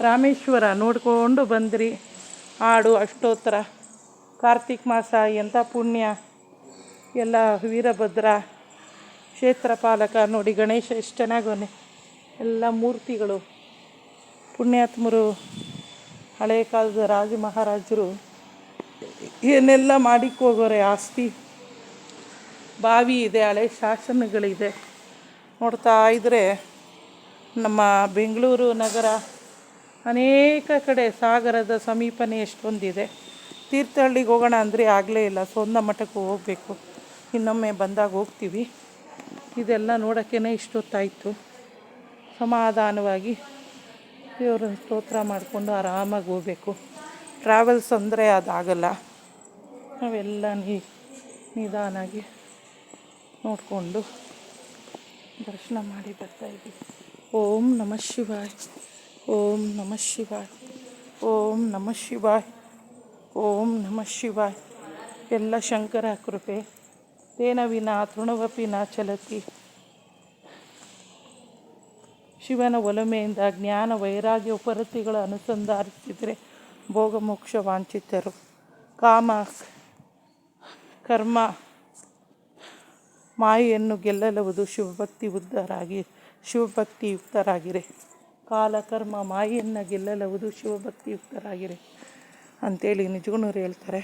ರಾಮೇಶ್ವರ ನೋಡ್ಕೊಂಡು ಬಂದ್ರಿ. ಹಾಡು ಅಷ್ಟೋತ್ತರ, ಕಾರ್ತಿಕ್ ಮಾಸ ಎಂಥ ಪುಣ್ಯ. ಎಲ್ಲ ವೀರಭದ್ರ ಕ್ಷೇತ್ರ ಪಾಲಕ ನೋಡಿ, ಗಣೇಶ ಎಷ್ಟು ಚೆನ್ನಾಗವನೆ. ಎಲ್ಲ ಮೂರ್ತಿಗಳು, ಪುಣ್ಯಾತ್ಮರು, ಹಳೆಯ ಕಾಲದ ರಾಜ ಮಹಾರಾಜರು ಏನೆಲ್ಲ ಮಾಡಿಕೋಗೋರೆ. ಆಸ್ತಿ ಬಾವಿ ಇದೆ, ಹಳೆ ಶಾಸನಗಳಿದೆ. ನೋಡ್ತಾ ಇದ್ದರೆ ನಮ್ಮ ಬೆಂಗಳೂರು ನಗರ ಅನೇಕ ಕಡೆ ಸಾಗರದ ಸಮೀಪನೇ ಎಷ್ಟೊಂದಿದೆ. ತೀರ್ಥಹಳ್ಳಿಗೆ ಹೋಗೋಣ ಅಂದರೆ ಆಗಲೇ ಇಲ್ಲ, ಸೋಂದ ಮಠಕ್ಕೆ ಹೋಗಬೇಕು. ಇನ್ನೊಮ್ಮೆ ಬಂದಾಗ ಹೋಗ್ತೀವಿ. ಇದೆಲ್ಲ ನೋಡೋಕ್ಕೇ ಇಷ್ಟೊತ್ತಾಯಿತು. ಸಮಾಧಾನವಾಗಿ ದೇವ್ರನ್ನ ಸ್ತೋತ್ರ ಮಾಡಿಕೊಂಡು ಆರಾಮಾಗಿ ಹೋಗಬೇಕು. ಟ್ರಾವೆಲ್ಸ್ ಅಂದರೆ ಅದಾಗಲ್ಲ. ನಾವೆಲ್ಲ ನಿಧಾನಾಗಿ ನೋಡಿಕೊಂಡು ದರ್ಶನ ಮಾಡಿ ಬರ್ತಾಯಿದ್ದೀವಿ. ಓಂ ನಮಃ ಶಿವಾಯ, ಓಂ ನಮಃ ಶಿವಾಯ, ಓಂ ನಮಃ ಶಿವಾಯ, ಓಂ ನಮಃ ಶಿವಾಯ. ಎಲ್ಲ ಶಂಕರ ಕೃಪೆ. ತೇನ ವಿನಾ ತೃಣವಪಿ ನ ಚಲತಿ. ಶಿವನ ಒಲಮೆಯಿಂದ ಜ್ಞಾನ ವೈರಾಗ್ಯ ಉಪರತಿಗಳ ಅನುಸಂಧಾನಿಸಿದರೆ ಭೋಗ ಮೋಕ್ಷ ವಾಂಛಿತರು. ಕಾಮ ಕರ್ಮ ಮಾಯೆಯನ್ನು ಗೆಲ್ಲಲುವುದು ಶಿವಭಕ್ತಿಯುಕ್ತರಾಗಿರೆ. ಕಾಲಕರ್ಮ ಮಾಯೆಯನ್ನು ಗೆಲ್ಲಲುವುದು ಶಿವಭಕ್ತಿಯುಕ್ತರಾಗಿರೆ ಅಂತೇಳಿ ನಿಜಗುಣರು ಹೇಳ್ತಾರೆ.